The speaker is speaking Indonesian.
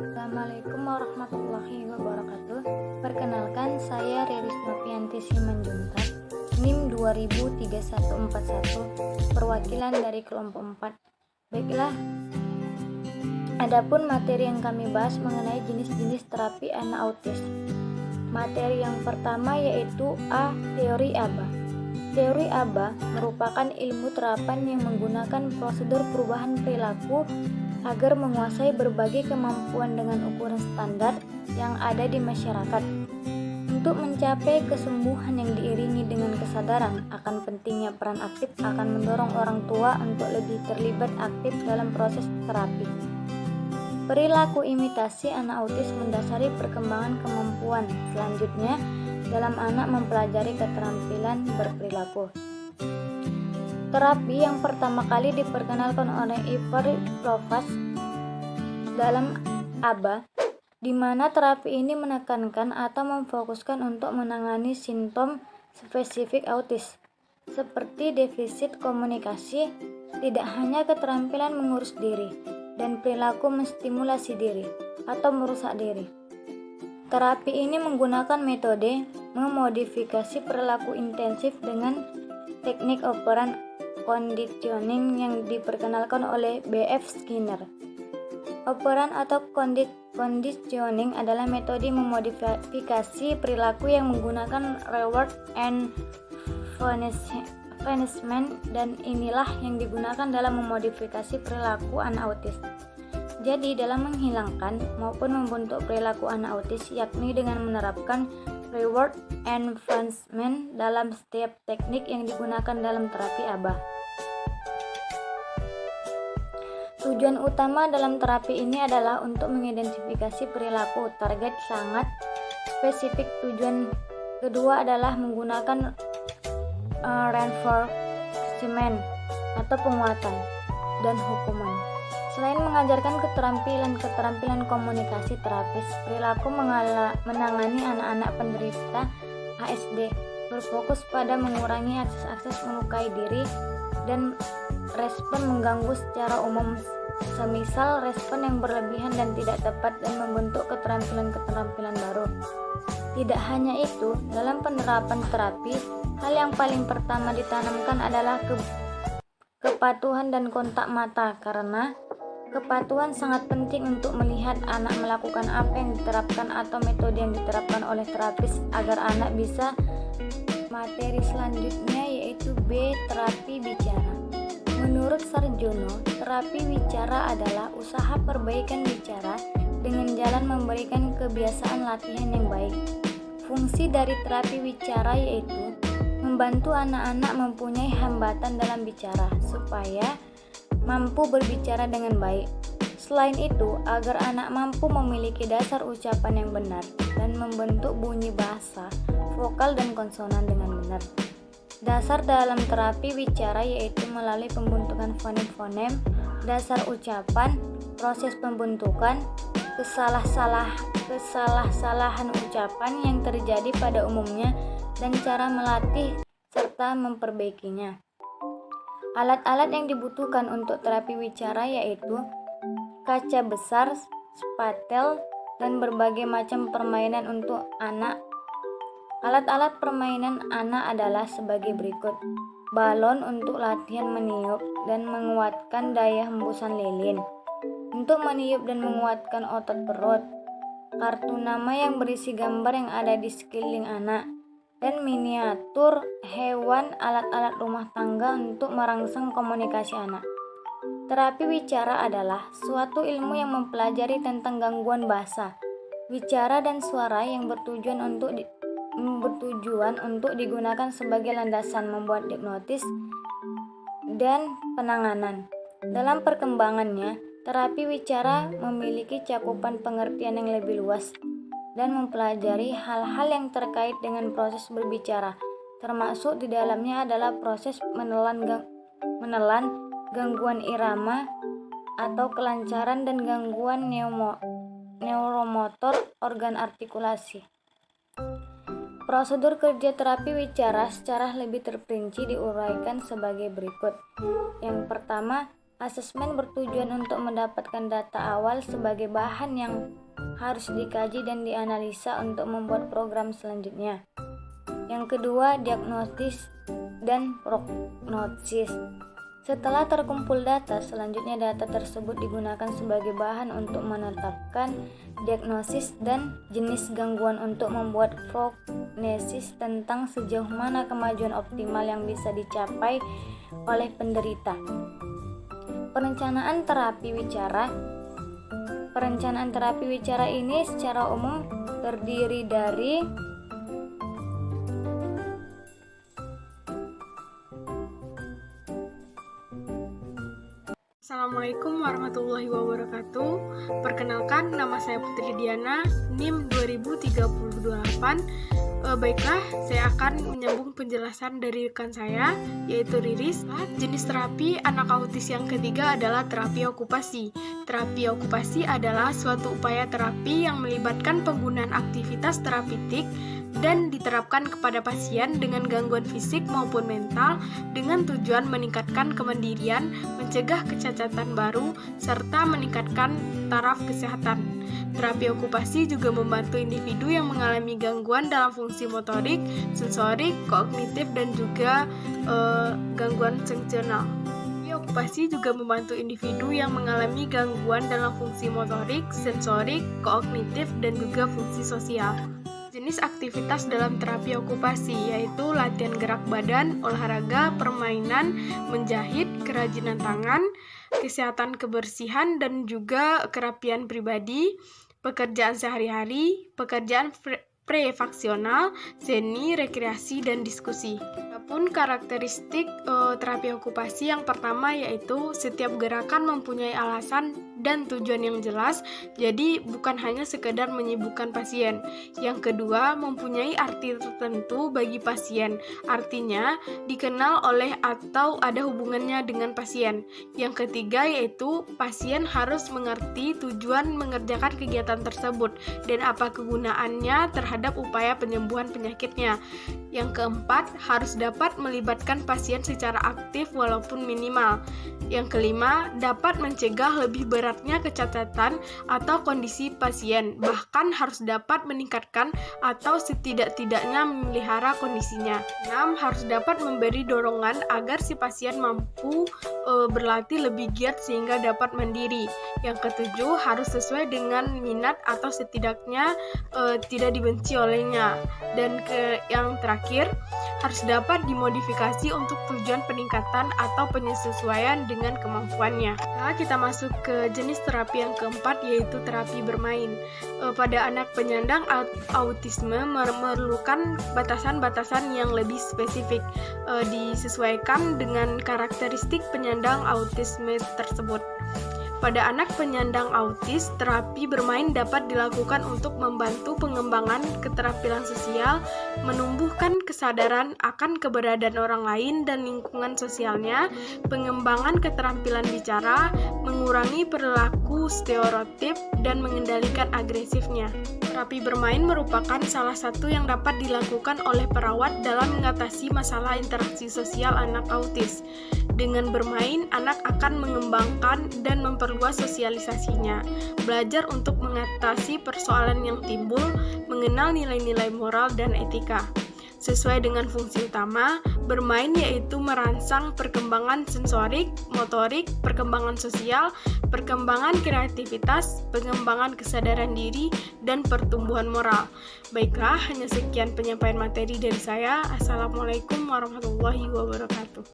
Assalamualaikum warahmatullahi wabarakatuh. Perkenalkan, saya Riris Novianti Simanjuntak, NIM 203141, perwakilan dari kelompok 4. Baiklah, adapun materi yang kami bahas mengenai jenis-jenis terapi anak autis. Materi yang pertama yaitu A. Teori ABA. Teori ABA merupakan ilmu terapan yang menggunakan prosedur perubahan perilaku agar menguasai berbagai kemampuan dengan ukuran standar yang ada di masyarakat. Untuk mencapai kesembuhan yang diiringi dengan kesadaran akan pentingnya peran aktif akan mendorong orang tua untuk lebih terlibat aktif dalam proses terapi. Perilaku imitasi anak autis mendasari perkembangan kemampuan selanjutnya dalam anak mempelajari keterampilan berperilaku. Terapi yang pertama kali diperkenalkan oleh Ivar Lovaas dalam ABA, di mana terapi ini menekankan atau memfokuskan untuk menangani simptom spesifik autis, seperti defisit komunikasi, tidak hanya keterampilan mengurus diri, dan perilaku menstimulasi diri atau merusak diri. Terapi ini menggunakan metode memodifikasi perilaku intensif dengan teknik operan conditioning yang diperkenalkan oleh B.F. Skinner. Operan atau conditioning adalah metode memodifikasi perilaku yang menggunakan reward and punishment, dan inilah yang digunakan dalam memodifikasi perilaku anak autis. Jadi dalam menghilangkan maupun membentuk perilaku anak autis, yakni dengan menerapkan reward and punishment dalam setiap teknik yang digunakan dalam terapi ABA. Tujuan utama dalam terapi ini adalah untuk mengidentifikasi perilaku target sangat spesifik. Tujuan kedua adalah menggunakan reinforcement atau penguatan dan hukuman. Selain mengajarkan keterampilan komunikasi, terapis perilaku menangani anak-anak penderita ASD berfokus pada mengurangi akses melukai diri dan respon mengganggu secara umum, semisal respon yang berlebihan dan tidak tepat, dan membentuk keterampilan baru. Tidak hanya itu, dalam penerapan terapi, hal yang paling pertama ditanamkan adalah kepatuhan dan kontak mata, karena kepatuhan sangat penting untuk melihat anak melakukan apa yang diterapkan atau metode yang diterapkan oleh terapis agar anak bisa. Materi selanjutnya yaitu B. Terapi bicara. Menurut Sarjono, terapi bicara adalah usaha perbaikan bicara dengan jalan memberikan kebiasaan latihan yang baik. Fungsi dari terapi bicara yaitu membantu anak-anak mempunyai hambatan dalam bicara supaya mampu berbicara dengan baik. Selain itu, agar anak mampu memiliki dasar ucapan yang benar dan membentuk bunyi bahasa, vokal dan konsonan dengan benar. Dasar dalam terapi bicara yaitu melalui pembentukan fonem-fonem, dasar ucapan, proses pembentukan, kesalahan ucapan yang terjadi pada umumnya, dan cara melatih serta memperbaikinya. Alat-alat yang dibutuhkan untuk terapi bicara yaitu kaca besar, spatel, dan berbagai macam permainan untuk anak. Alat-alat permainan anak adalah sebagai berikut: balon untuk latihan meniup dan menguatkan daya hembusan lilin, untuk meniup dan menguatkan otot perut, kartu nama yang berisi gambar yang ada di sekeliling anak, dan miniatur hewan, alat-alat rumah tangga untuk merangsang komunikasi anak. Terapi bicara adalah suatu ilmu yang mempelajari tentang gangguan bahasa, bicara dan suara yang bertujuan untuk digunakan sebagai landasan membuat diagnosis dan penanganan. Dalam perkembangannya, terapi bicara memiliki cakupan pengertian yang lebih luas dan mempelajari hal-hal yang terkait dengan proses berbicara, termasuk di dalamnya adalah proses menelan gangguan irama atau kelancaran, dan gangguan neuromotor organ artikulasi. Prosedur kerja terapi bicara secara lebih terperinci diuraikan sebagai berikut. Yang pertama, Asesmen bertujuan untuk mendapatkan data awal sebagai bahan yang harus dikaji dan dianalisa untuk membuat program selanjutnya. Yang kedua, diagnosis dan prognosis. Setelah terkumpul data, selanjutnya data tersebut digunakan sebagai bahan untuk menetapkan diagnosis dan jenis gangguan untuk membuat prognosis tentang sejauh mana kemajuan optimal yang bisa dicapai oleh penderita. Perencanaan terapi wicara. Perencanaan terapi wicara ini secara umum terdiri dari Assalamualaikum warahmatullahi wabarakatuh. Perkenalkan, nama saya Putri Diana, NIM 2038. Baiklah, saya akan menyambung penjelasan dari rekan saya, yaitu Riris. Jenis terapi anak autis yang ketiga adalah terapi okupasi. Terapi okupasi adalah suatu upaya terapi yang melibatkan penggunaan aktivitas terapeutik dan diterapkan kepada pasien dengan gangguan fisik maupun mental dengan tujuan meningkatkan kemandirian, mencegah kecacatan baru, serta meningkatkan taraf kesehatan. Terapi okupasi juga membantu individu yang mengalami gangguan dalam fungsi motorik, sensorik, kognitif, dan juga gangguan fungsional. Terapi okupasi juga membantu individu yang mengalami gangguan dalam fungsi motorik, sensorik, kognitif, dan juga fungsi sosial. Jenis aktivitas dalam terapi okupasi yaitu latihan gerak badan, olahraga, permainan, menjahit, kerajinan tangan, kesehatan kebersihan, dan juga kerapian pribadi, pekerjaan sehari-hari, pekerjaan prefaksional, seni, rekreasi, dan diskusi. Adapun karakteristik terapi okupasi yang pertama yaitu setiap gerakan mempunyai alasan dan tujuan yang jelas, jadi bukan hanya sekedar menyibukkan pasien. Yang kedua, mempunyai arti tertentu bagi pasien, artinya dikenal oleh atau ada hubungannya dengan pasien. Yang ketiga yaitu pasien harus mengerti tujuan mengerjakan kegiatan tersebut dan apa kegunaannya terhadap upaya penyembuhan penyakitnya. Yang keempat, harus dapat melibatkan pasien secara aktif walaupun minimal. Yang kelima, dapat mencegah lebih beratnya kecacatan atau kondisi pasien, bahkan harus dapat meningkatkan atau setidak-tidaknya memelihara kondisinya. 6. Harus dapat memberi dorongan agar si pasien mampu berlatih lebih giat sehingga dapat mandiri. Yang ketujuh, harus sesuai dengan minat atau setidaknya tidak dibenci olehnya. Dan yang terakhir, harus dapat dimodifikasi untuk tujuan peningkatan atau penyesuaian dengan kemampuannya. Nah, kita masuk ke jenis terapi yang keempat yaitu terapi bermain. Pada anak penyandang autisme memerlukan batasan-batasan yang lebih spesifik, disesuaikan dengan karakteristik penyandang autisme tersebut. Pada anak penyandang autis, terapi bermain dapat dilakukan untuk membantu pengembangan keterampilan sosial, menumbuhkan kesadaran akan keberadaan orang lain dan lingkungan sosialnya, pengembangan keterampilan bicara, mengurangi perilaku stereotip, dan mengendalikan agresifnya. Terapi bermain merupakan salah satu yang dapat dilakukan oleh perawat dalam mengatasi masalah interaksi sosial anak autis. Dengan bermain, anak akan mengembangkan dan memperluas sosialisasinya, belajar untuk mengatasi persoalan yang timbul, mengenal nilai-nilai moral dan etika. Sesuai dengan fungsi utama, bermain yaitu merangsang perkembangan sensorik, motorik, perkembangan sosial, perkembangan kreativitas, pengembangan kesadaran diri, dan pertumbuhan moral. Baiklah, hanya sekian penyampaian materi dari saya. Assalamualaikum warahmatullahi wabarakatuh.